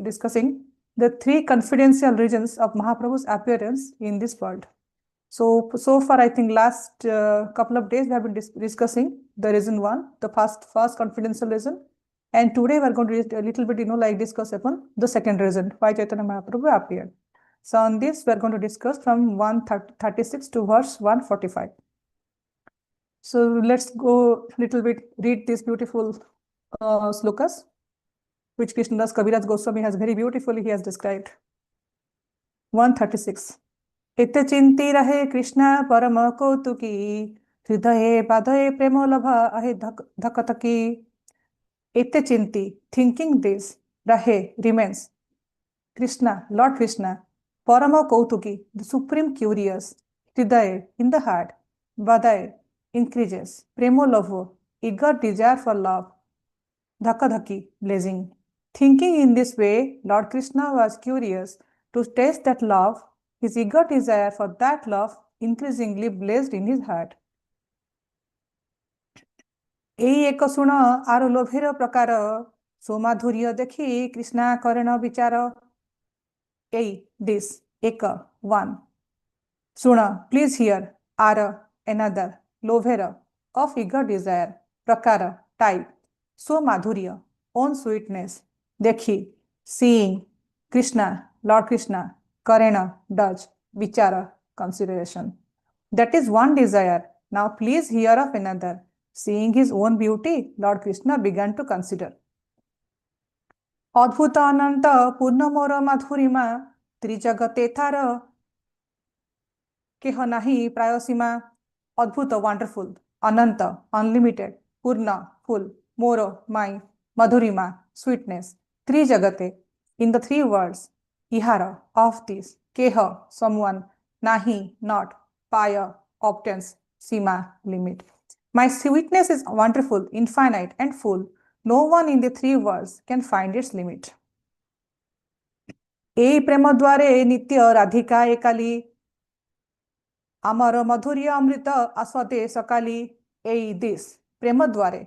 discussing the three confidential reasons of Mahaprabhu's appearance in this world. So far, I think last couple of days we have been discussing the reason one, the first confidential reason, and today we are going to a little bit, discuss upon the second reason why Chaitanya Mahaprabhu appeared. So on this, we are going to discuss from 136 to verse 145. So let's go little bit read these beautiful slokas, which Krishnadas Kaviraj Goswami has very beautifully he has described. 136. Ite chinti rahe Krishna parama kautuki, hridaye badaye prema labha ahe dhakataki. Ite chinti, thinking this, rahe, remains. Krishna, Lord Krishna, parama kautuki, the supreme curious, hridaye, in the heart, badaye, increases, premo lavo, eager desire for love, dhakadhaki, blazing. Thinking in this way, Lord Krishna was curious to taste that love. His eager desire for that love increasingly blazed in his heart. এই ଏକ ଶୁଣ ଆର ଲୋଭେର ପ୍ରକାର ସୋମାଧୁର୍ଯ୍ୟ ଦେଖି କୃଷ୍ଣା କରେଣ ବିଚାର এই this ଏକ one ଶୁଣ please hear are another ଲୋଭେର of eager desire ପ୍ରକାର type ସୋମାଧୁର୍ଯ୍ୟ own sweetness ଦେଖି seeing Krishna Lord Krishna karena does vichara consideration. That is one desire. Now please hear of another. Seeing his own beauty, Lord Krishna began to consider. Adbhuta ananta purnamora madhurima trijagate thara keha nahi prayasima. Adbhuta wonderful, ananta unlimited, purna full, moro my, madhurima sweetness, trijagate in the three worlds. Ihara, of this, keha, someone, nahi, not, paya, obtains, sima, limit. My sweetness is wonderful, infinite, and full. No one in the three worlds can find its limit. এই প্রেম দ্বারে নিত্য রাধিকা একালি আমার মধুর্য অমৃত আসদে সকালি এই this প্রেম দ্বারে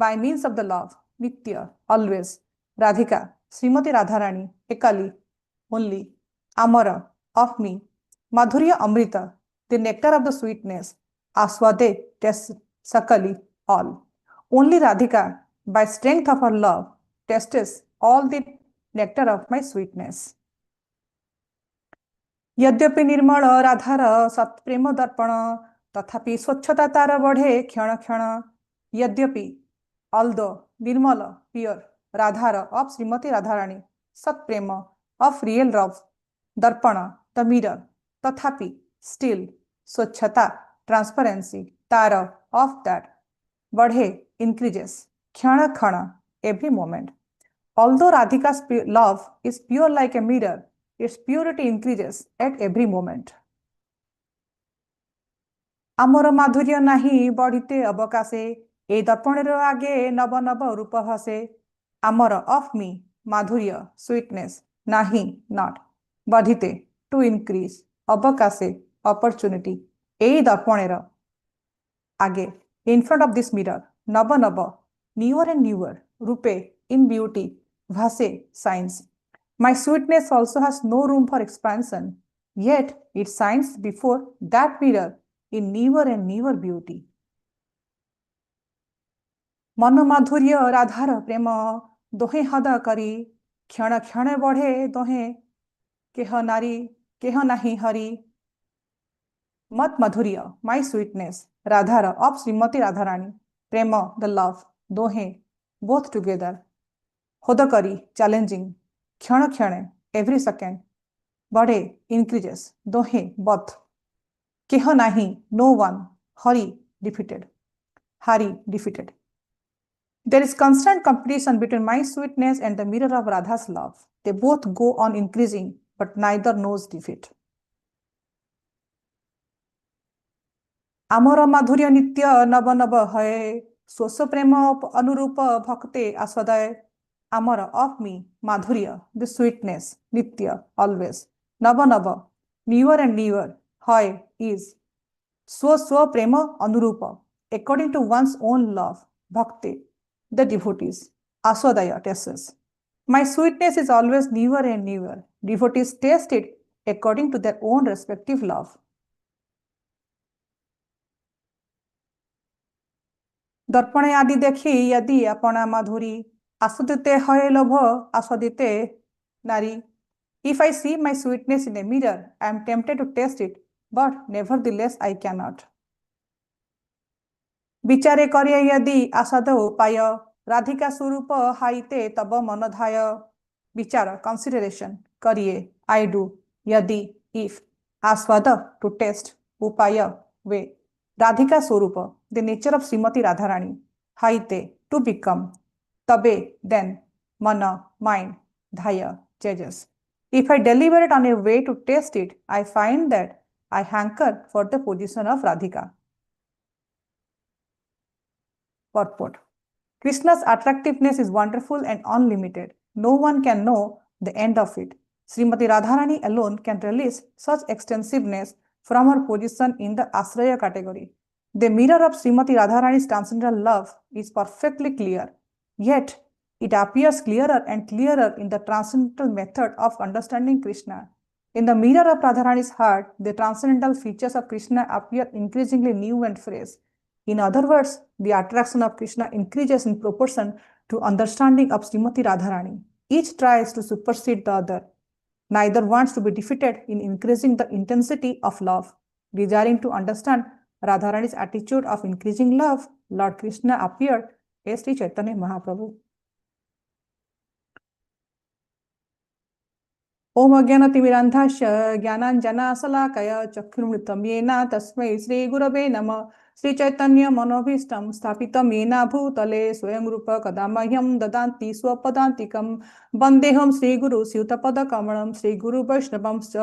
by means of the love নিত্য always Radhika Shrimati Radharani একালি only amara of me madhurya amrita the nectar of the sweetness aswade taste sakali all only radhika by strength of her love tastes all the nectar of my sweetness. यद्यपि निर्मल राधार सत्प्रेम दर्पण तथापि स्वच्छता तार बढ़े क्षण क्षण यद्यपि although Nirmal pure राधार of Shrimati Radharani सत्प्रेम of real love darpana the mirror tathapi still swachhata transparency tara of that badhe increases khyana khana every moment. Although Radhika's love is pure like a mirror, its purity increases at every moment. Amara madhurya nahi badhite abakase ei darpanero age nava nava rupa hase. Amara of me madhurya sweetness nahi not badhite to increase abakase opportunity ei darpanera age in front of this mirror nava nava newer and newer rupe in beauty vase signs. My sweetness also has no room for expansion, yet it shines before that mirror in newer and newer beauty. मन माधुर्य राधार प्रेम दोहे हद करी क्षण क्षण बढ़े दोहे केह नारी केह नाही हरि. मत माधुर्य माई स्वीटनेस राधार of श्रीमती राधारानी प्रेम द लव दोहे both together हद करी challenging क्षण क्षण every second बढ़े increases दोहे both केह नाही no one Hari defeated hari defeated. There is constant competition between my sweetness and the mirror of Radha's love. They both go on increasing, but neither knows defeat. Amara madhurya nitya nava nava hai, swasa prema anurupa bhakte aswadaye. Amara of me, madhurya, the sweetness, nitya, always. Nava nava, newer and newer, hai is. Swaswa prema anurupa, according to one's own love, bhakti. The devotees, aswadaya tastes. My sweetness is always newer and newer. Devotees taste it according to their own respective love. दर्पणे आदि देखी यदि अपना माधुरी आस्वादिते हय लोभ आस्वादिते नारी. If I see my sweetness in a mirror, I am tempted to taste it, but nevertheless I cannot. विचारे करिए यदि आसाद उपाय राधिका स्वरूप हाइते तब मन धाय. विचार consideration करिए I do यदि if आस्वाद to taste उपाय way राधिका स्वरूप the nature of Srimati Radharani हाइते to become तबे then mana mind dhaya judges. If I deliberate on a way to taste it, I find that I hanker for the position of Radhika. Purport. Krishna's attractiveness is wonderful and unlimited. No one can know the end of it. Srimati Radharani alone can release such extensiveness from her position in the Asraya category. The mirror of Srimati Radharani's transcendental love is perfectly clear, yet it appears clearer and clearer in the transcendental method of understanding Krishna. In the mirror of Radharani's heart, the transcendental features of Krishna appear increasingly new and fresh. In other words, the attraction of Krishna increases in proportion to understanding of Srimati Radharani. Each tries to supersede the other. Neither wants to be defeated in increasing the intensity of love. Desiring to understand Radharani's attitude of increasing love, Lord Krishna appeared as Sri Chaitanya Mahaprabhu. ओम अज्ञानतिमिरान्धास्य ज्ञानाञ्जनाशलाकय चक्षुर्मृतं येन तस्मै श्रीगुरवे नमः. श्रीचैतन्य मनोभीष्टं स्थापितं येन भूतले स्वयं रूप कदा मह्यं ददाति स्वपदान्तिकं. वन्देऽहं श्रीगुरु स्यूतपदकमलं श्रीगुरु वैष्णवंश्च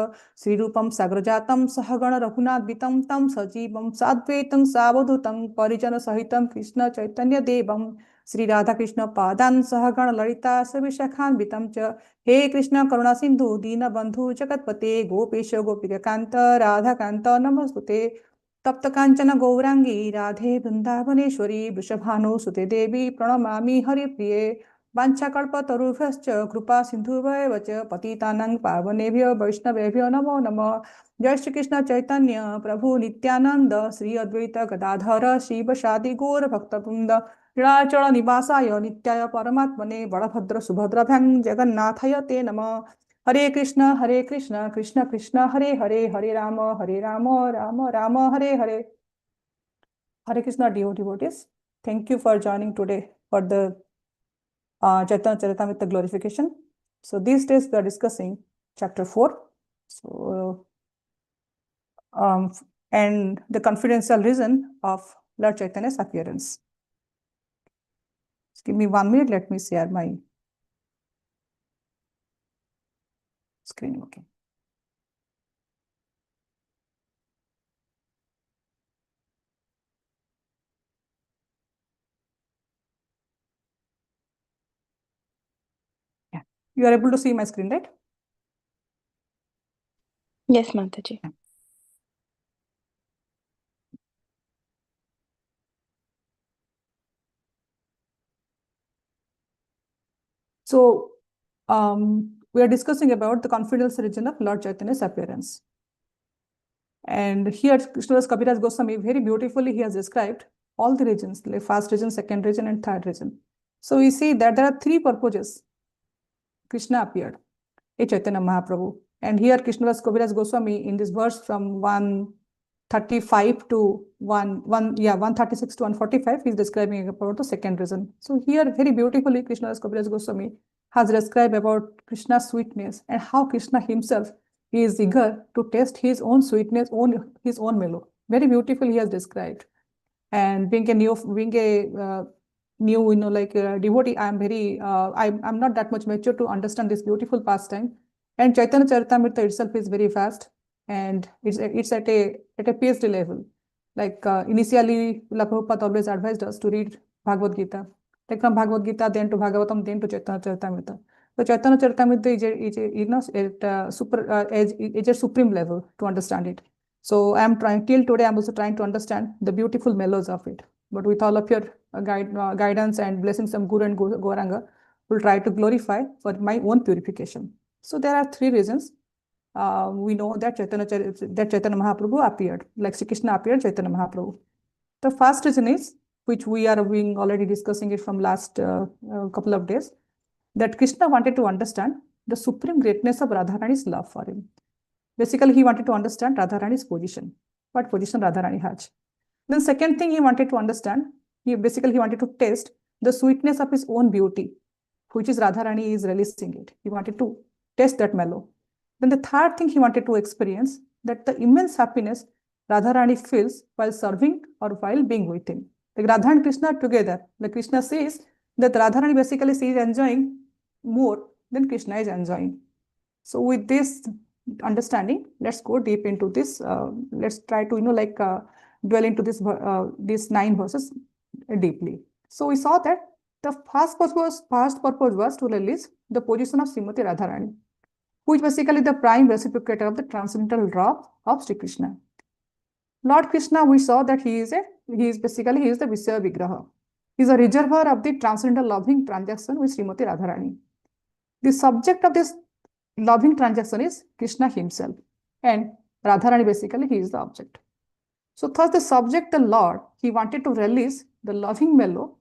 श्रीरूपं साग्रजातं सहगण रघुनाथवितं तं सजीवं साद्वैतं सावधूतं परिजनसहितं कृष्ण चैतन्य देवं श्री राधाकृष्ण पादान् सहगण ललिता सविशाखान्वितं च. हे कृष्ण करुणा सिंधु दीनबंधु जगतपते गोपेश गोपिकांत राधाकांत नमस्ते. तप्त कांचन गौरांगी राधे वृंदावनेश्वरी वृषभानुसुते देवी प्रणमामि हरिप्रिये. वाञ्छाकल्पतरुभ्यश्च कृपा सिन्धुभ्येव च पतितानां पावनेभ्यो वैष्णवेभ्यो नमो नमः. जय श्री कृष्ण चैतन्य प्रभु नित्यानंद श्री अद्वैत गदाधर शिवसादि गौर भक्तवृंद. नीलाचल निवासाय नित्याय परमात्मने बलभद्र सुभद्राभ्यां जगन्नाथाय ते नमः. हरे Krishna Krishna Krishna Hare Hare Hare Ram Ram Ram Hare Hare. Hare Krishna devotees, thank you for joining today for the Chaitanya Charitamrita glorification. So these days we are discussing chapter 4. So and the confidential reason of Lord Chaitanya's appearance. Just give me 1 minute, let me share my screen. Okay. Yeah. You are able to see my screen, right? Yes, Mataji. So we are discussing about the confidential region of Lord Chaitanya's appearance. And here Krishnadas Kaviraj Goswami very beautifully he has described all the regions, like first region, second region, and third region. So we see that there are 3 purposes Krishna appeared, a Chaitanya Mahaprabhu. And here Krishnadas Kaviraj Goswami in this verse from 135 to 136 to 145 he is describing about the second region. So here very beautifully Krishnadas Kaviraj Goswami has described about Krishna's sweetness and how Krishna himself is eager to taste his own sweetness, his own mellow. Very beautifully he has described. And being a new, devotee, I am very, I'm not that much mature to understand this beautiful pastime. And Chaitanya Charitamrita itself is very fast, and it's at a PhD level. Like initially, Prabhupada always advised us to read Bhagavad Gita. Take from Bhagavad Gita, then to Bhagavatam, then to Chaitanya Charitamrita. So Chaitanya Charitamrita is a supreme level to understand it. So I'm trying till today. I'm also trying to understand the beautiful mellows of it. But with all of your guidance and blessings from Guru and Gauranga, will try to glorify for my own purification. So there are three reasons. We know that Chaitanya Mahaprabhu appeared, like Sri Krishna appeared, Chaitanya Mahaprabhu. The first reason is, which we are being already discussing it from last couple of days, that Krishna wanted to understand the supreme greatness of Radharani's love for him. Basically, he wanted to understand Radharani's position, what position Radharani has. Then second thing he wanted to understand, he wanted to test the sweetness of his own beauty, which is Radharani is releasing it. He wanted to test that mellow. Then the third thing he wanted to experience, that the immense happiness Radharani feels while serving or while being with him. Like Radha and Krishna together, like Krishna says that Radharani basically is enjoying more than Krishna is enjoying. So with this understanding, let's go deep into this. Let's try to dwell into these 9 verses deeply. So we saw that the first purpose was to release the position of Srimati Radharani, who is basically the prime reciprocator of the transcendental love of Sri Krishna. Lord Krishna, we saw that he is the Visaya Vigraha. He is a reservoir of the transcendental loving transaction with Srimati Radharani. The subject of this loving transaction is Krishna himself, and Radharani basically he is the object. So thus the subject, the Lord, he wanted to release the loving mellow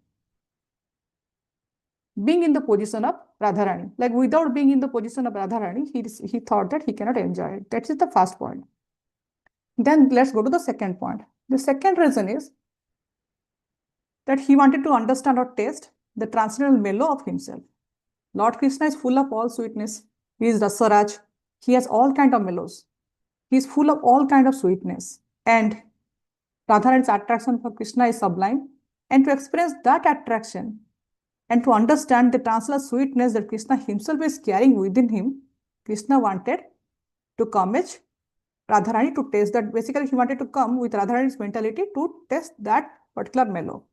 being in the position of Radharani. Like without being in the position of Radharani, he thought that he cannot enjoy it. That is the first point. Then let's go to the second point. The second reason is that he wanted to understand or taste the transcendental mellow of himself. Lord Krishna is full of all sweetness. He is Rasaraj. He has all kind of mellows. He is full of all kind of sweetness. And Radharani's attraction for Krishna is sublime. And to experience that attraction and to understand the transcendental sweetness that Krishna himself is carrying within him, Krishna wanted to come with Radharani to taste that. Basically, he wanted to come with Radharani's mentality to test that particular mellow.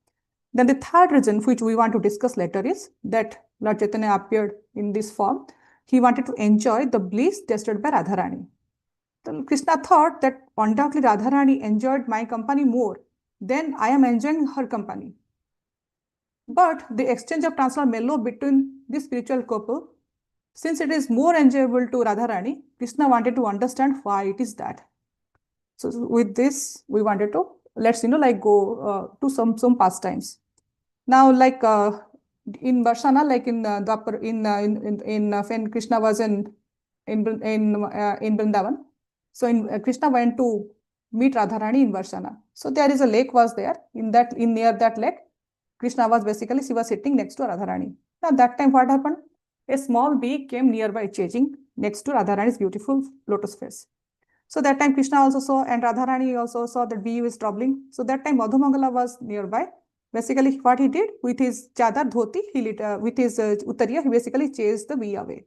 Then the third reason, which we want to discuss later, is that Lord Chaitanya appeared in this form. He wanted to enjoy the bliss tasted by Radharani. Then Krishna thought that undoubtedly Radharani enjoyed my company more than I am enjoying her company. But the exchange of transcendental mellow between this spiritual couple, since it is more enjoyable to Radharani, Krishna wanted to understand why it is that. So with this, we wanted to go to some pastimes. Now, in Varsana, like in when Krishna was in Vrindavan, so Krishna went to meet Radharani in Varsana. So there is a lake was there. Near that lake, Krishna was she was sitting next to Radharani. Now that time what happened? A small bee came nearby chasing next to Radharani's beautiful lotus face. So that time Krishna also saw, and Radharani also saw that bee is troubling. So that time Madhumangala was nearby. Basically what he did with his chadar dhoti, with his uttariya, he basically chased the bee away.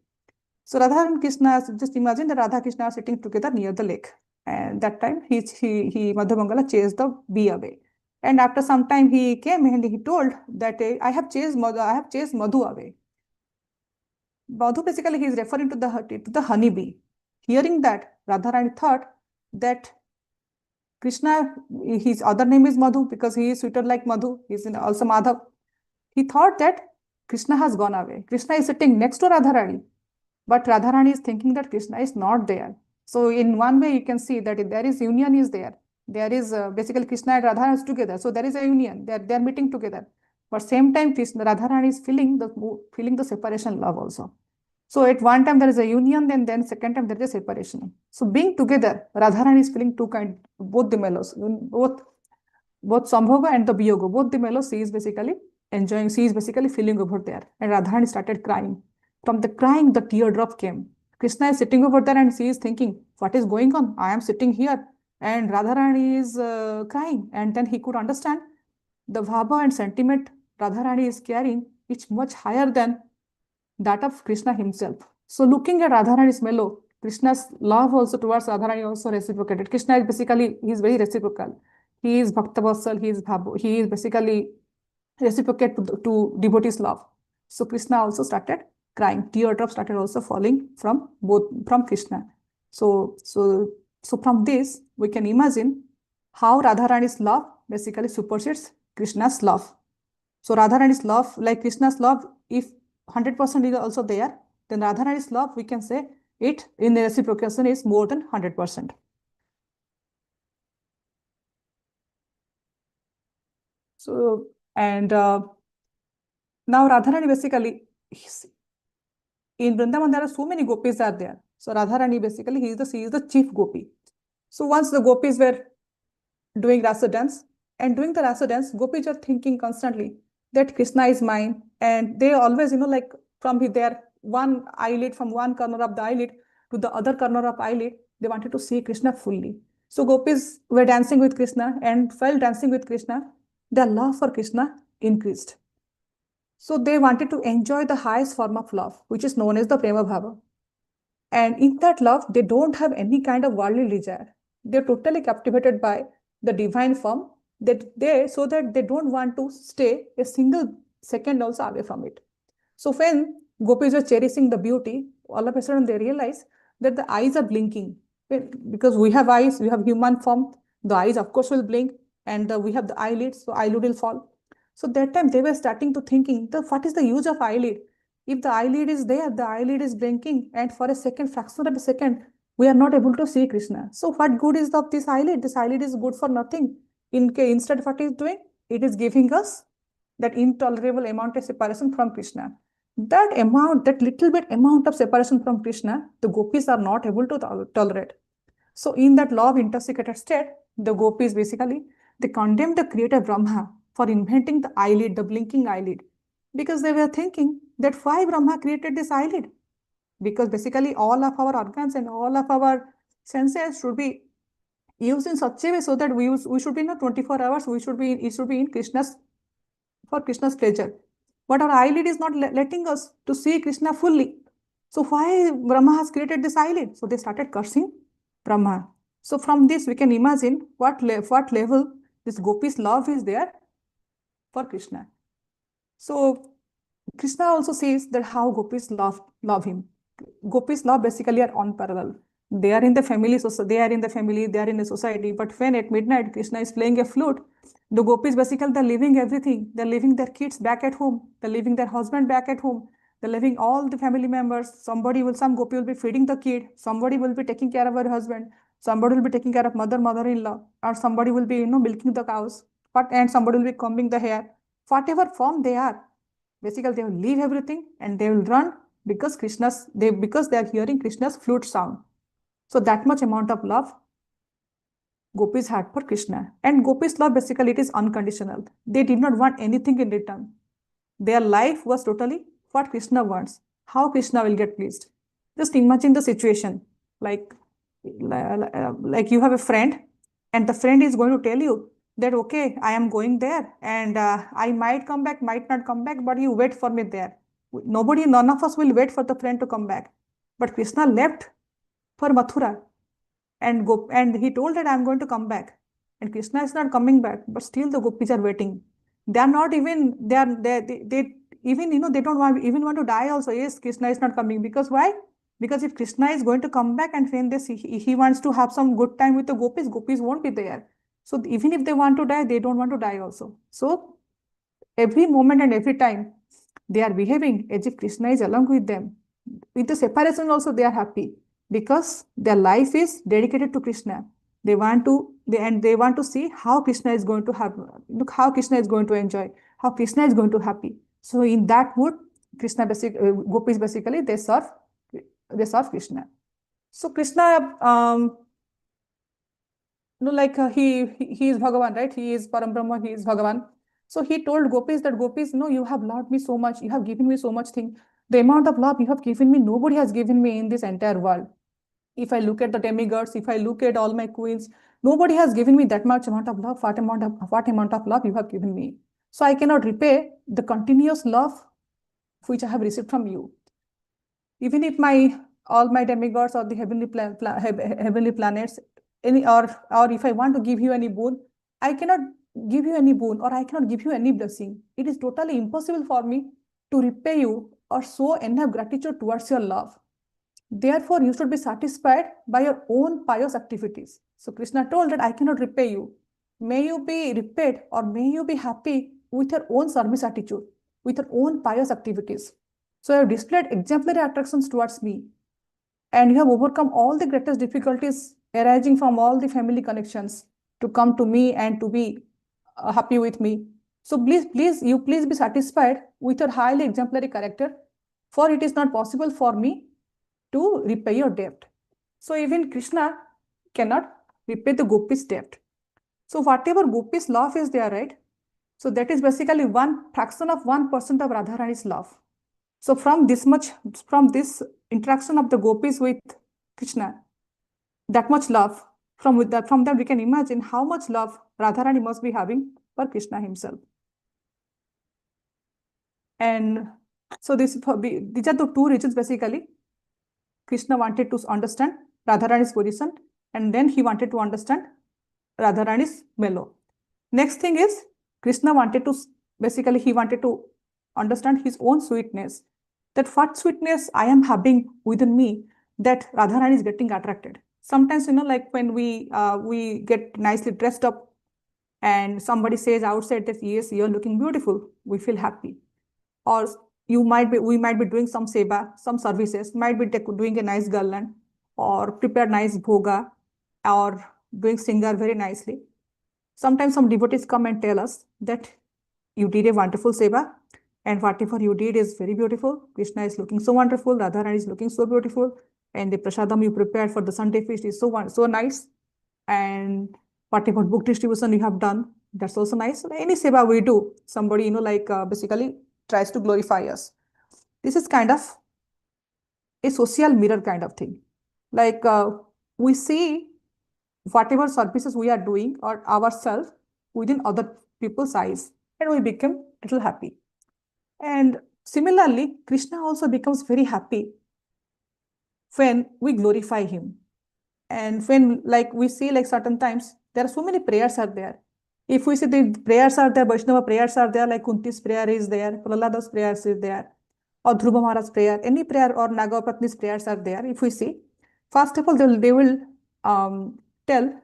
So Radha and Krishna, just imagine that Radha and Krishna are sitting together near the lake. And that time he Madhumangala chased the bee away. And after some time he came and he told that I have chased Madhu away. Madhu basically he is referring to the honeybee. Hearing that, Radharani thought that Krishna, his other name is Madhu because he is sweeter like Madhu. He is also Madhav. He thought that Krishna has gone away. Krishna is sitting next to Radharani, but Radharani is thinking that Krishna is not there. So in one way, you can see that there is union is there. There is basically Krishna and Radha is together. So there is a union. They are meeting together. But same time, Radharani is feeling the separation love also. So at one time there is a union, then second time there is a separation. So being together, Radharani is feeling both the mellows, both Sambhoga and the Biyoga, both the mellows she is basically enjoying, she is basically feeling over there. And Radharani started crying. From the crying, the teardrop came. Krishna is sitting over there and she is thinking, what is going on? I am sitting here and Radharani is crying. And then he could understand the bhava and sentiment Radharani is carrying is much higher than that of Krishna himself. So looking at Radharani's mellow, Krishna's love also towards Radharani also reciprocated. Krishna is basically, he is very reciprocal. He is Bhaktavatsal, he is basically reciprocate to devotees' love. So Krishna also started crying. Teardrops started also falling from Krishna. So from this, we can imagine how Radharani's love basically supersedes Krishna's love. So Radharani's love, like Krishna's love, if 100% is also there, then Radharani's love, we can say it in the reciprocation is more than 100%. So, and now Radharani basically, in Vrindavan, there are so many gopis are there. So Radharani basically, she is the chief gopi. So once the gopis were doing rasa dance, and doing the rasa dance, gopis are thinking constantly that Krishna is mine, and they always, like from their one eyelid, from one corner of the eyelid to the other corner of eyelid, they wanted to see Krishna fully. So gopis were dancing with Krishna, and while dancing with Krishna, their love for Krishna increased. So they wanted to enjoy the highest form of love, which is known as the Prema Bhava. And in that love, they don't have any kind of worldly desire. They're totally captivated by the divine form, so that they don't want to stay a single second also away from it. So when gopis are cherishing the beauty, all of a sudden they realize that the eyes are blinking. Because we have eyes, we have human form, the eyes of course will blink, and we have the eyelids, so eyelid will fall. So that time they were starting to thinking, what is the use of eyelid? If the eyelid is there, the eyelid is blinking, and for a second, fraction of a second, we are not able to see Krishna. So what good is of this eyelid? This eyelid is good for nothing. Instead, what it is doing? It is giving us that intolerable amount of separation from Krishna. That little bit amount of separation from Krishna, the gopis are not able to tolerate. So in that law of intoxicated state, the gopis basically, they condemned the creator Brahma for inventing the eyelid, the blinking eyelid, because they were thinking that why Brahma created this eyelid? Because basically all of our organs and all of our senses should be used in such a way so that we should be in 24 hours, it should be in for Krishna's pleasure. But our eyelid is not letting us to see Krishna fully. So why Brahma has created this eyelid? So they started cursing Brahma. So from this we can imagine what level this gopis love is there for Krishna. So Krishna also says that how gopis love him. Gopis love basically are unparalleled. They are in the family, they are in the society. But when at midnight Krishna is playing a flute, the gopis basically they're leaving everything. They're leaving their kids back at home. They're leaving their husband back at home. They're leaving all the family members. Some gopi will be feeding the kid. Somebody will be taking care of her husband. Somebody will be taking care of mother-in-law, or somebody will be milking the cows. And somebody will be combing the hair. Whatever form they are, basically they will leave everything and they will run because they are hearing Krishna's flute sound. So that much amount of love gopis had for Krishna. And gopis love basically it is unconditional. They did not want anything in return. Their life was totally what Krishna wants, how Krishna will get pleased. Just imagine the situation, like you have a friend, and the friend is going to tell you that, okay, I am going there, and I might come back, might not come back, but you wait for me there. None of us will wait for the friend to come back. But Krishna left for Mathura, and he told that I am going to come back. And Krishna is not coming back, but still the gopis are waiting. They are not even, they even, they don't even want to die also. Yes, Krishna is not coming. Because why? Because if Krishna is going to come back and when he wants to have some good time with the gopis won't be there. So even if they want to die, they don't want to die also. So every moment and every time, they are behaving as if Krishna is along with them. With the separation also, they are happy because their life is dedicated to Krishna. They want to see how Krishna is going to have, look how Krishna is going to enjoy, how Krishna is going to happy. So in that mood, gopis basically they serve Krishna. So Krishna, he is Bhagavan, right? He is Param Brahma, he is Bhagavan. So he told gopis that gopis, no, you have loved me so much, you have given me so much thing. The amount of love you have given me, nobody has given me in this entire world. If I look at the demigods, if I look at all my queens, nobody has given me that much amount of love. What amount of love you have given me? So I cannot repay the continuous love which I have received from you. Even if all my demigods or the heavenly planets, or if I want to give you any boon, I cannot give you any boon, or I cannot give you any blessing. It is totally impossible for me to repay you or show enough gratitude towards your love. Therefore, you should be satisfied by your own pious activities. So Krishna told that I cannot repay you. May you be repaid, or may you be happy with your own service attitude, with your own pious activities. So you have displayed exemplary attractions towards me, and you have overcome all the greatest difficulties arising from all the family connections to come to me and to be happy with me. So please be satisfied with your highly exemplary character, for it is not possible for me to repay your debt. So even Krishna cannot repay the Gopi's debt. So whatever Gopi's love is there, right? So that is basically one fraction of 1% of Radharani's love. So from this much, from this interaction of the Gopis with Krishna, that much love, from that we can imagine how much love Radharani must be having for Krishna himself. And so these are the two reasons basically. Krishna wanted to understand Radharani's position, and then he wanted to understand Radharani's mellow. Next thing is Krishna wanted to basically he wanted to understand his own sweetness. That what sweetness I am having within me that Radharani is getting attracted. Sometimes, like when we get nicely dressed up and somebody says outside that yes, you're looking beautiful, we feel happy. Or we might be doing some seva, some services, might be doing a nice garland or prepare nice bhoga or doing singer very nicely. Sometimes some devotees come and tell us that you did a wonderful seva and whatever you did is very beautiful. Krishna is looking so wonderful, Radharani is looking so beautiful, and the prasadam you prepared for the Sunday feast is so nice. And whatever book distribution you have done, that's also nice. So any seva we do, somebody, basically tries to glorify us. This is kind of a social mirror kind of thing. Like we see whatever services we are doing or ourselves within other people's eyes, and we become little happy. And similarly, Krishna also becomes very happy when we glorify him. And when like we see like certain times, there are so many prayers are there. If we see the prayers are there, Vaishnava prayers are there, like Kunti's prayer is there, Prahlada's prayers is there, or Dhruva Maharaj's prayer, any prayer or Nagapatni's prayers are there. If we see, first of all, they will tell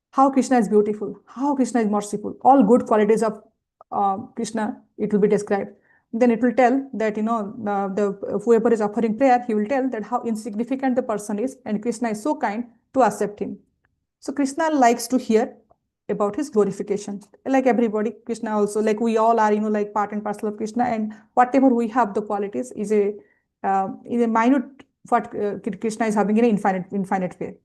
how Krishna is beautiful, how Krishna is merciful, all good qualities of Krishna, it will be described. Then it will tell that, whoever is offering prayer, he will tell that how insignificant the person is, and Krishna is so kind to accept him. So Krishna likes to hear about his glorification. Like everybody, Krishna also, like we all are, like part and parcel of Krishna, and whatever we have, the qualities is a minute what Krishna is having in an infinite way.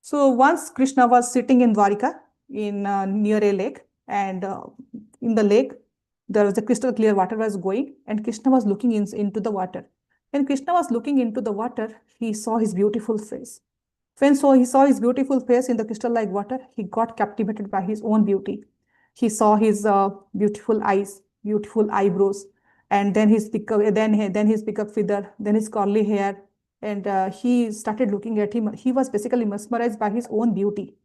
So once Krishna was sitting in Dwarika in near a lake, and in the lake there was a crystal clear water was going, and Krishna was looking into the water. When Krishna was looking into the water, he saw his beautiful face. When he saw his beautiful face in the crystal-like water, he got captivated by his own beauty. He saw his beautiful eyes, beautiful eyebrows, and then his pickup feather, then his curly hair, and he started looking at him. He was basically mesmerized by his own beauty.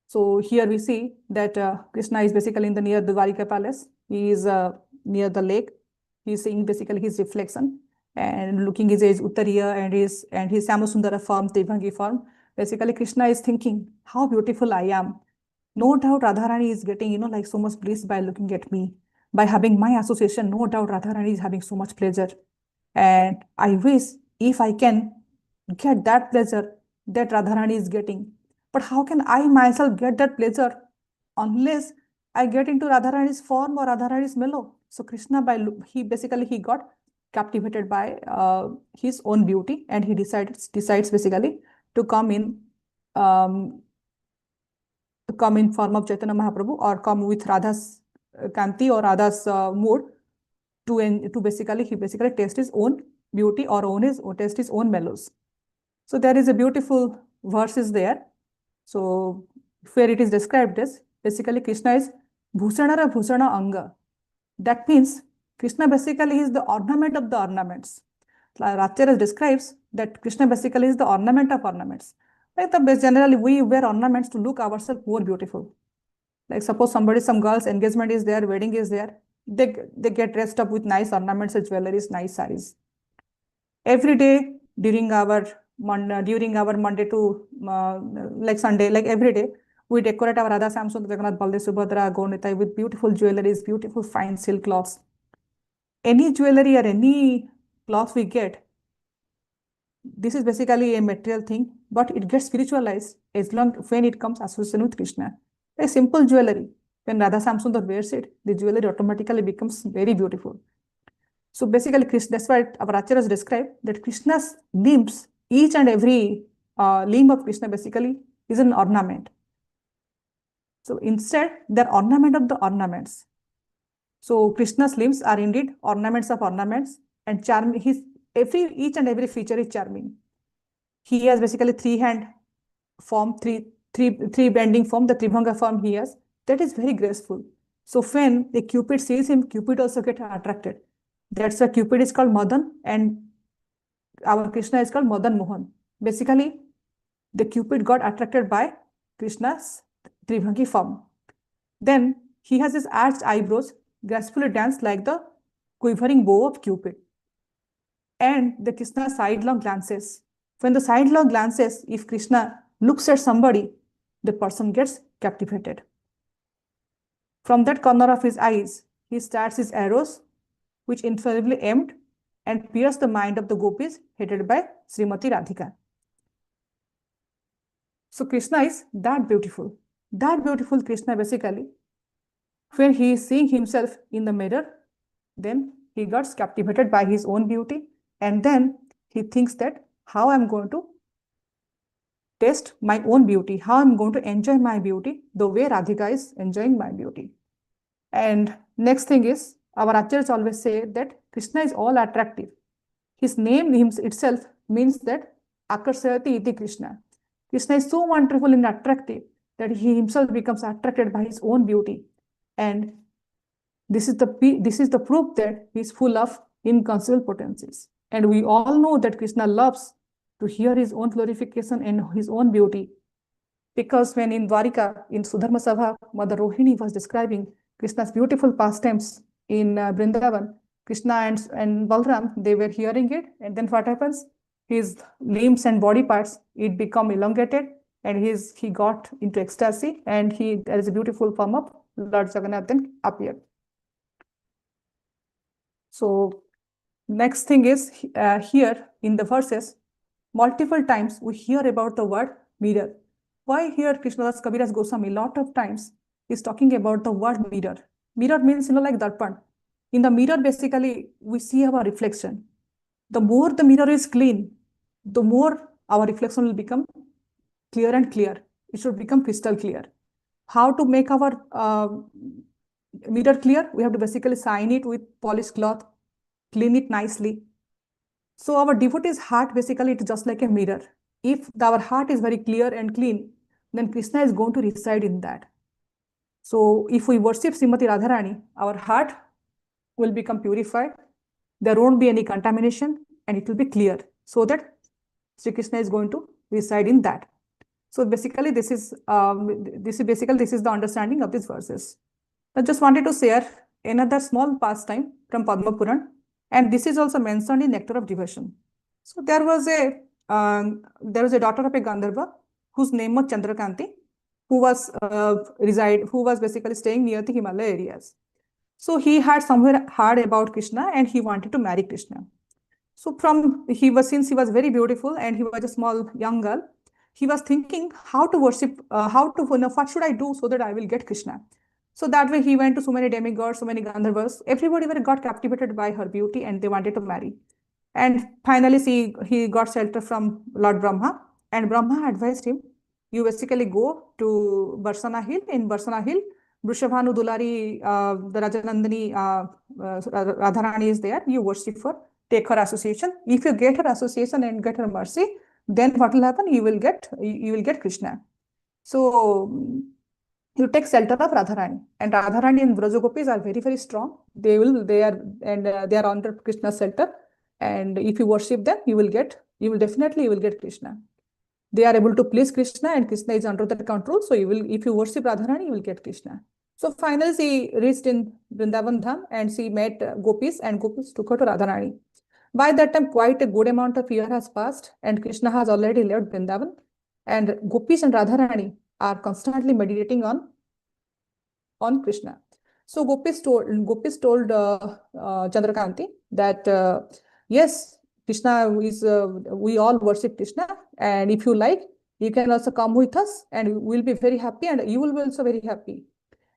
So here we see that Krishna is basically in the near the Dwarika palace. He is near the lake. He is seeing basically his reflection and looking his Uttariya and his Samasundara form, Devangi form. Basically, Krishna is thinking, how beautiful I am. No doubt Radharani is getting, like so much bliss by looking at me. By having my association, no doubt Radharani is having so much pleasure. And I wish if I can get that pleasure that Radharani is getting. But how can I myself get that pleasure unless I get into Radharani's form or Radharani's mellow? So Krishna, he got captivated by his own beauty, and he decides basically to come in form of Chaitanya Mahaprabhu, or come with Radha's Kanti or Radha's mood to basically taste his own beauty or taste his own mellows. So there is a beautiful verses there. So where it is described as basically Krishna is Bhusanara Bhusana Anga. That means Krishna basically is the ornament of the ornaments. Racharya describes that Krishna basically is the ornament of ornaments. Like generally we wear ornaments to look ourselves more beautiful. Like suppose some girl's engagement is there, wedding is there, they get dressed up with nice ornaments and jewelries, nice sarees. Every day during our Monday to like Sunday, like every day, we decorate our Radha Samsung, Jagannath, Baldev, Subhadra, Gaur Nitai with beautiful jewelries, beautiful fine silk cloths. any jewelry or any cloth we get, this is basically a material thing, but it gets spiritualized as long when it comes association with Krishna. A simple jewelry, when Radha Samsundar wears it, the jewelry automatically becomes very beautiful. So basically, that's why our acharyas describe that Krishna's limbs, each and every limb of Krishna basically is an ornament. So instead, they're ornament of the ornaments. So Krishna's limbs are indeed ornaments of ornaments, and charming. Each and every feature is charming. He has basically three-hand form, three bending form, the Tribhanga form he has. That is very graceful. So when the Cupid sees him, Cupid also gets attracted. That's why Cupid is called Madan and our Krishna is called Madan Mohan. Basically, the Cupid got attracted by Krishna's Tribhangi form. Then he has his arched eyebrows, gracefully danced like the quivering bow of Cupid. And the Krishna sidelong glances. When the sidelong glances, if Krishna looks at somebody, the person gets captivated. From that corner of his eyes, he starts his arrows, which infallibly aimed and pierce the mind of the gopis headed by Srimati Radhika. So Krishna is that beautiful Krishna basically. When he is seeing himself in the mirror, then he gets captivated by his own beauty, and then he thinks that how I'm going to taste my own beauty, how I'm going to enjoy my beauty the way Radhika is enjoying my beauty. And next thing is, our acharyas always say that Krishna is all attractive. His name itself means that Akarsayati iti Krishna. Krishna is so wonderful and attractive that he himself becomes attracted by his own beauty. And this is the proof that he is full of inconceivable potencies. And we all know that Krishna loves to hear his own glorification and his own beauty. Because when in Dwarika, in Sudharma Sabha, Mother Rohini was describing Krishna's beautiful pastimes in Vrindavan, Krishna and Balram, they were hearing it. And then what happens? His limbs and body parts, it become elongated and he got into ecstasy, and there is a beautiful form of Lord Jagannath then appeared. So next thing is here in the verses, multiple times we hear about the word mirror. Why here Krishnadas Kaviraj Goswami lot of times is talking about the word mirror. Mirror means, like darpan. In the mirror, basically, we see our reflection. The more the mirror is clean, the more our reflection will become clear and clear. It should become crystal clear. How to make our mirror clear? We have to basically shine it with polished cloth, clean it nicely. So our devotee's heart, basically, it is just like a mirror. If our heart is very clear and clean, then Krishna is going to reside in that. So if we worship Srimati Radharani, our heart will become purified. There won't be any contamination, and it will be clear, so that Sri Krishna is going to reside in that. So basically, this is the understanding of these verses. I just wanted to share another small pastime from Padma Puran, and this is also mentioned in Nectar of Devotion. So there was a daughter of a Gandharva whose name was Chandrakanti, who was basically staying near the Himalaya areas. So he had somewhere heard about Krishna and he wanted to marry Krishna. So since he was very beautiful and he was a small young girl, he was thinking how to worship, what should I do so that I will get Krishna. So that way he went to so many demigods, so many Gandharvas. Everybody got captivated by her beauty and they wanted to marry. And finally he got shelter from Lord Brahma, and Brahma advised him, you basically go to Barsana Hill. In Barsana Hill, Vrishabhanu Dulari, the Rajanandani Radharani is there. You worship her, take her association. If you get her association and get her mercy, then what will happen? You will get Krishna. So you take shelter of Radharani, and Radharani and Vrajagopis are very, very strong. They are under Krishna's shelter. And if you worship them, you will definitely get Krishna. They are able to please Krishna, and Krishna is under their control. So if you worship Radharani, you will get Krishna. So finally, she reached in Vrindavan Dham and she met Gopis, and Gopis took her to Radharani. By that time, quite a good amount of year has passed, and Krishna has already left Vrindavan. And Gopis and Radharani are constantly meditating on Krishna. So Gopis told Chandrakanti that yes, Krishna is we all worship Krishna, and if you like, you can also come with us, and we'll be very happy, and you will be also very happy.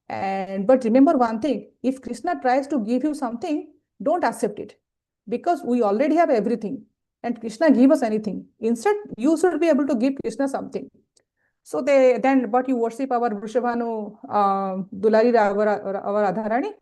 And but remember one thing: if Krishna tries to give you something, don't accept it, because we already have everything, and Krishna give us anything. Instead, you should be able to give Krishna something. So they then, but you worship our Vrishabhanu, Dulari, our Radharani,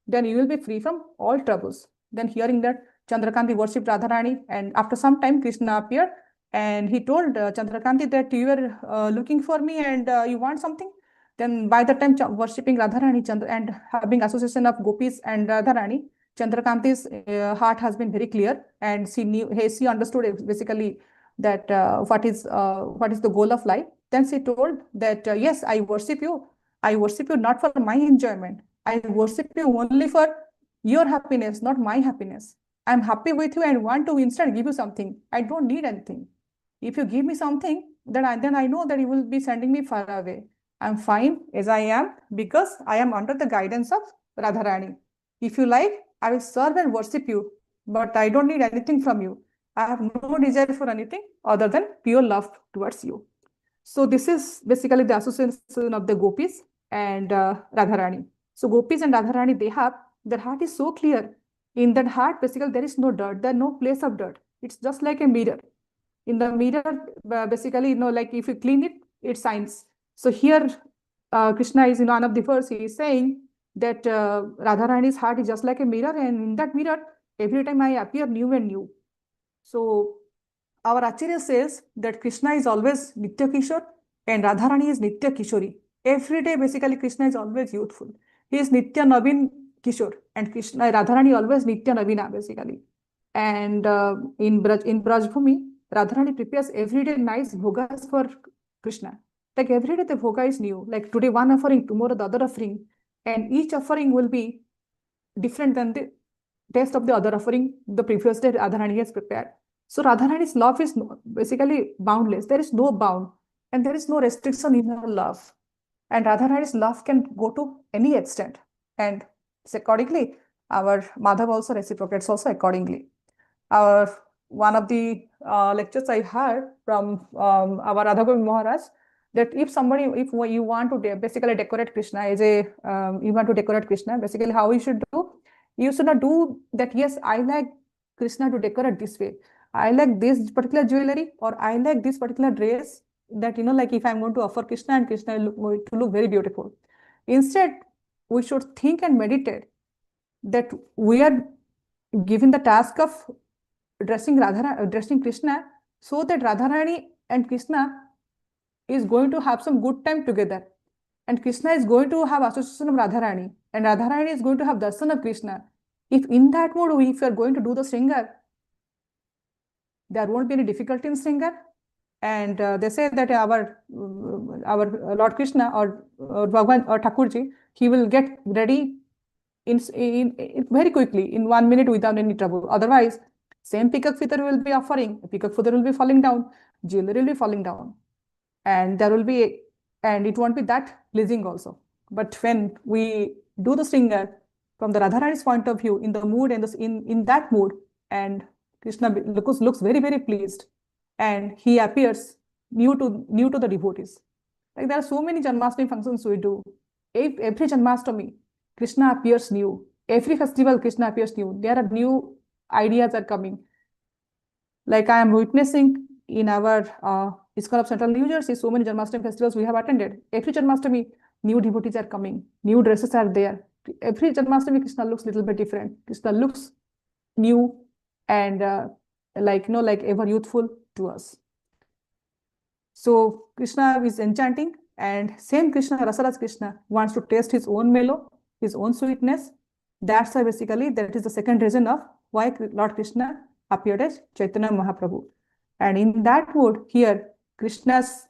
then you will be free from all troubles. Then hearing that, Chandrakanti worshipped Radharani, and after some time, Krishna appeared, and he told Chandrakanti that you were looking for me and you want something. Then by the time worshipping Radharani and having association of gopis and Radharani, Chandrakanti's heart has been very clear, and she understood basically that what is the goal of life. Then she told that, yes, I worship you. I worship you not for my enjoyment. I worship you only for your happiness, not my happiness. I'm happy with you and want to instead give you something. I don't need anything. If you give me something, then I know that you will be sending me far away. I'm fine as I am because I am under the guidance of Radharani. If you like, I will serve and worship you, but I don't need anything from you. I have no desire for anything other than pure love towards you. So this is basically the association of the gopis and Radharani. So gopis and Radharani, their heart is so clear. In that heart, basically there is no dirt, there is no place of dirt. It's just like a mirror. In the mirror, basically, like if you clean it, it shines. So here, Krishna is in one of the verse, he is saying that Radharani's heart is just like a mirror, and in that mirror, every time I appear new and new. So our Acharya says that Krishna is always Nitya Kishore and Radharani is Nitya Kishori. Every day, basically, Krishna is always youthful. He is Nitya Navin Kishore, and Radharani always Nitya Navina, basically. And in Braj Bhumi, Radharani prepares every day nice bhogas for Krishna. Like every day the bhoga is new. Like today one offering, tomorrow the other offering. And each offering will be different than the taste of the other offering the previous day Radharani has prepared. So Radharani's love is basically boundless. There is no bound and there is no restriction in her love. And Radharani's love can go to any extent. And accordingly, our Madhav also reciprocates also accordingly. One of the lectures I heard from our Radhagovind Maharaj, that if you want to basically decorate Krishna you want to decorate Krishna, basically how you should do, you should not do that, yes, I like Krishna to decorate this way. I like this particular jewelry, or I like this particular dress, that, like if I'm going to offer Krishna and Krishna to look very beautiful. Instead, we should think and meditate that we are given the task of dressing Krishna, so that Radharani and Krishna is going to have some good time together. And Krishna is going to have association of Radharani, and Radharani is going to have darshan of Krishna. If in that mode, if you are going to do the Sringar, there won't be any difficulty in Sringar. And they say that our Lord Krishna or Bhagwan or Thakurji, he will get ready in very quickly, in 1 minute, without any trouble. Otherwise, same peacock feather will be offering, peacock feather will be falling down, jewelry will be falling down, and it won't be that pleasing also. But when we do the Sringar from the Radharani's point of view, in the mood and in that mood, and Krishna looks very, very pleased, and he appears new to the devotees. Like there are so many Janmashtami functions we do. Every Janmashtami, Krishna appears new. Every festival, Krishna appears new. There are new ideas are coming. Like I am witnessing in our ISKCON of Central New Jersey, so many Janmashtami festivals we have attended. Every Janmashtami, new devotees are coming. New dresses are there. Every Janmashtami, Krishna looks a little bit different. Krishna looks new and like ever youthful to us. So Krishna is enchanting, and same Krishna, Rasaras Krishna, wants to taste his own mellow, his own sweetness. That's why basically that is the second reason of why Lord Krishna appeared as Chaitanya Mahaprabhu. And in that mood here, Krishna's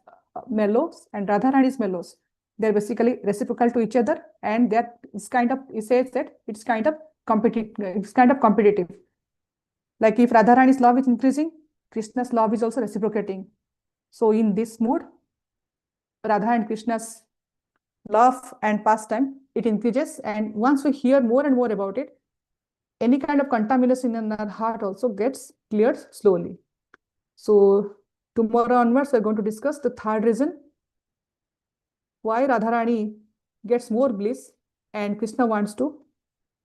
mellows and Radharani's mellows, they're basically reciprocal to each other, and he says that it's kind of competitive. Like if Radharani's love is increasing, Krishna's love is also reciprocating. So in this mood, Radha and Krishna's love and pastime it increases, and once we hear more and more about it, any kind of contamination in our heart also gets cleared slowly. So tomorrow onwards, we're going to discuss the third reason why Radharani gets more bliss and Krishna wants to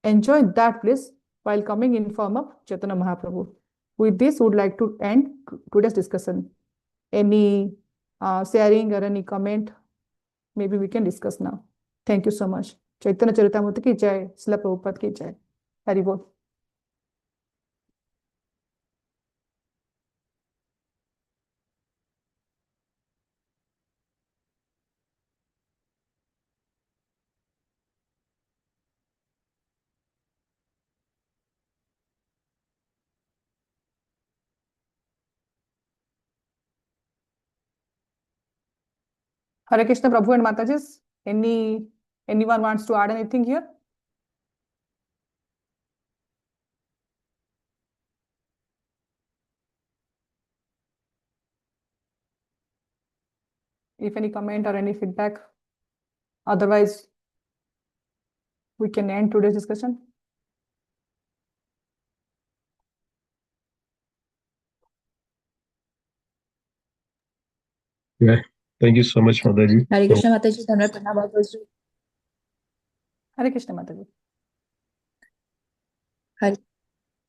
enjoy that bliss while coming in form of Chaitanya Mahaprabhu. With this, would like to end today's discussion. Any sharing or any comment, maybe we can discuss now. Thank you so much. Chaitanya Charitamrita ki jai, Srila Prabhupada ki jai. Hari Bol. Hare Krishna, Prabhu and Matajis. Anyone wants to add anything here? If any comment or any feedback, otherwise we can end today's discussion. Yeah, thank you so much, Mataji. Hare Krishna Mataji, Dhanwad Pranam Bhagavad. Hare Krishna Mataji.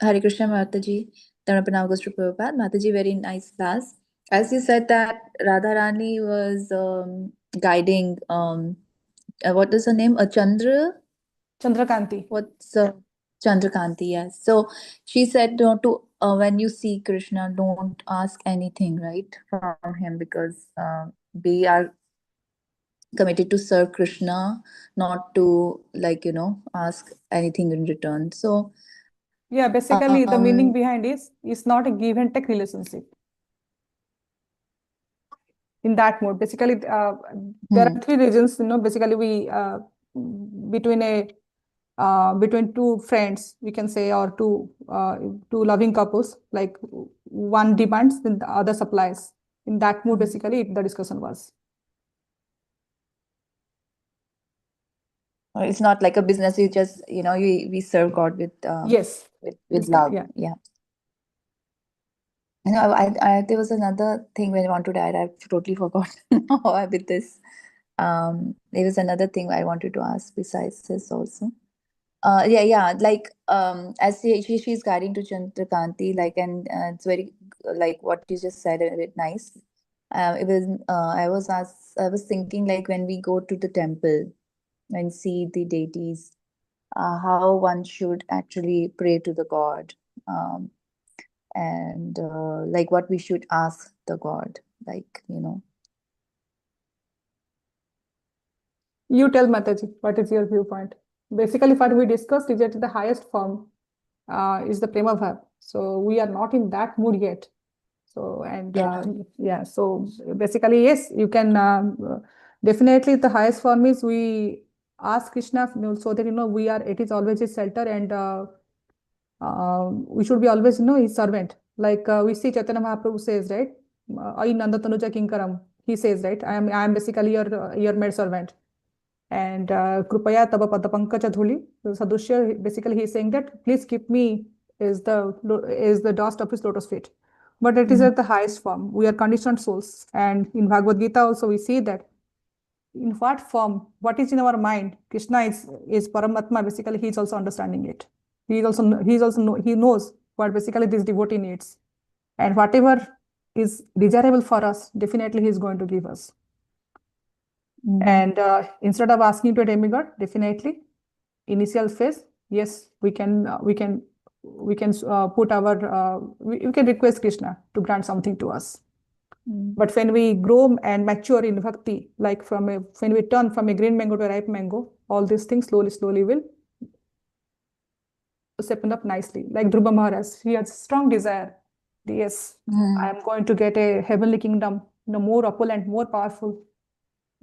Hare Krishna Mataji, Dhanwad Pranam goes to Prabhupada. Mataji, very nice class. As you said that Radharani was guiding, what is her name? Chandrakanti. What's Chandrakanti, yes. So she said when you see Krishna, don't ask anything, right, from him, because we are committed to serve Krishna, not to ask anything in return. So yeah, basically the meaning behind is not a give and take relationship. In that mode, basically, there are three reasons. Basically, we between two friends, we can say, or two loving couples, like one demands, then the other supplies. In that mode, basically, the discussion was. It's not like a business. You just we serve God with yes, with love. Yeah. There was another thing when I wanted to add. I've totally forgotten with this. There was another thing I wanted to ask besides this also. Like as she's guiding to Chandrakanti, like, and it's very like what you just said, a bit nice. It was I was thinking, like, when we go to the temple and see the deities, how one should actually pray to the God, and like what we should ask the God, like, You tell, Mataji, what is your viewpoint? Basically, what we discussed is that the highest form is the Prema Bhav. So we are not in that mood yet. So, and so basically, yes, you can definitely, the highest form is we ask Krishna, so that it is always his shelter, and we should be always his servant. Like we see Chaitanya Mahaprabhu says, right? Ai Nanda Tanuja Kinkaram. He says, right? I am basically your maid servant. And Krupaya Taba Padapankacha Dhuli. Sadushya, basically he is saying that please keep me is the dust of his lotus feet. But it is at the highest form. We are conditioned souls. And in Bhagavad Gita also we see that in what form, what is in our mind, Krishna is Paramatma, basically he is also understanding it. He knows what basically this devotee needs. And whatever is desirable for us, definitely he is going to give us. And instead of asking to a demigod, definitely initial phase, yes, we can put our we can request Krishna to grant something to us. But when we grow and mature in bhakti, like when we turn from a green mango to a ripe mango, all these things slowly will open up nicely. Like Dhruva Maharaj, he has strong desire. Yes, I am going to get a heavenly kingdom, more opulent, more powerful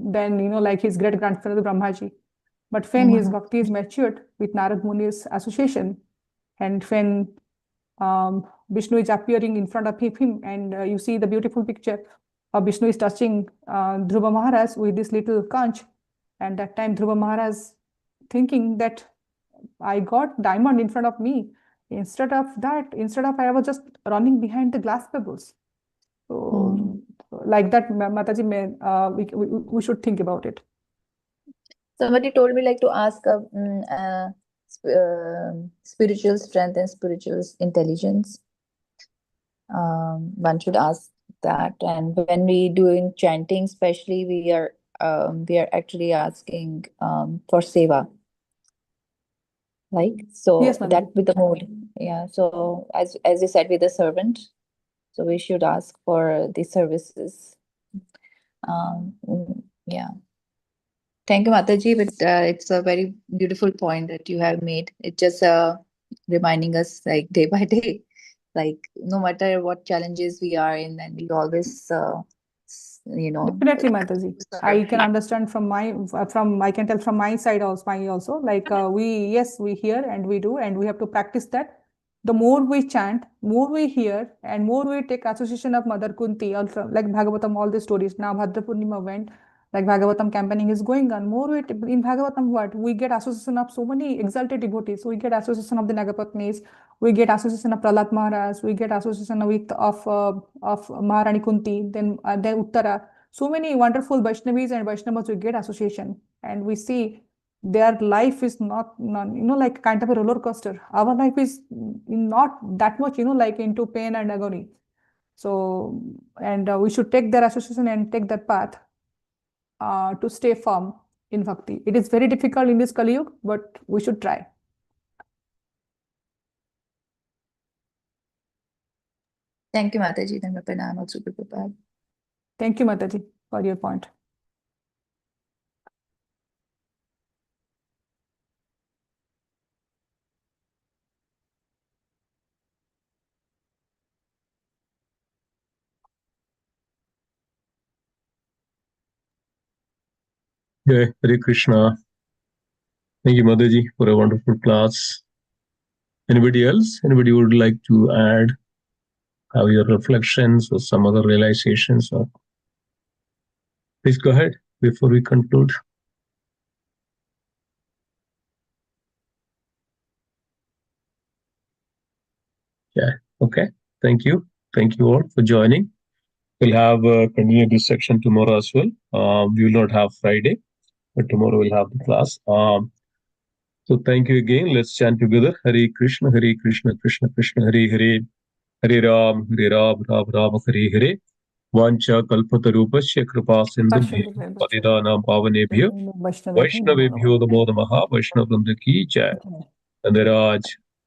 than like his great grandfather Brahmaji. But when his bhakti is matured with Narad Muni's association, and when Vishnu is appearing in front of him, and you see the beautiful picture of Vishnu is touching Dhruva Maharaj with this little conch, and that time Dhruva Maharaj thinking that I got diamond in front of me. Instead of I was just running behind the glass pebbles. So like that, Mataji, we should think about it. Somebody told me like to ask spiritual strength and spiritual intelligence. One should ask that, and when we doing chanting, especially, we are actually asking for seva, like so Yes, that Mataji. with the mood. Yeah. So as you said, with the servant, so we should ask for the services. Yeah. Thank you, Mataji. But it's a very beautiful point that you have made. It's just reminding us, like day by day, like no matter what challenges we are in, and we always, Definitely, Mataji. I can understand I can tell from my side also, like we hear and we do, and we have to practice that. The more we chant, more we hear, and more we take association of Mother Kunti, also like Bhagavatam, all the stories. Now Bhadra Purnima went, like Bhagavatam campaigning is going on. More we in Bhagavatam, what we get association of so many exalted devotees. We get association of the Nagapatnis, we get association of Prahlad Maharaj, we get association of Maharani Kunti, then Uttara. So many wonderful Vaishnavis and Vaishnavas we get association, and we see their life is not like kind of a roller coaster. Our life is not that much like into pain and agony. So and we should take their association and take that path to stay firm in bhakti. It is very difficult in this Kali Yuga, but we should try. Thank you, Mataji. Then I'm also prepared. Thank you, Mataji, for your point. Yeah, Hare Krishna. Thank you, Mataji, for a wonderful class. Anybody else? Anybody would like to add, have your reflections or some other realizations? Or please go ahead before we conclude. Yeah. Okay. Thank you. Thank you all for joining. We'll have continue this section tomorrow as well. We will not have Friday, but tomorrow we'll have the class. So thank you again. Let's chant together. Hare Krishna, Krishna Krishna, Hare Hare, Hare Ram, Ram Ram, Hare Hare. Vancha kalpatarupasya kripa sindhubhyo patidanam pavanebhyo Vaishnavebhyo namo namaha. Vaishnavvrinda ki jai. Andaraj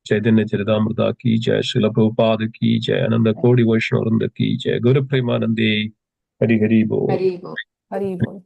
Chaitanya Charitamrita ki jai. Srila Prabhupada ki jai. Ananda Kodi Vaishnavvrinda ki jai. Guru Premanande. Hari Hari Bol. Hari Bol.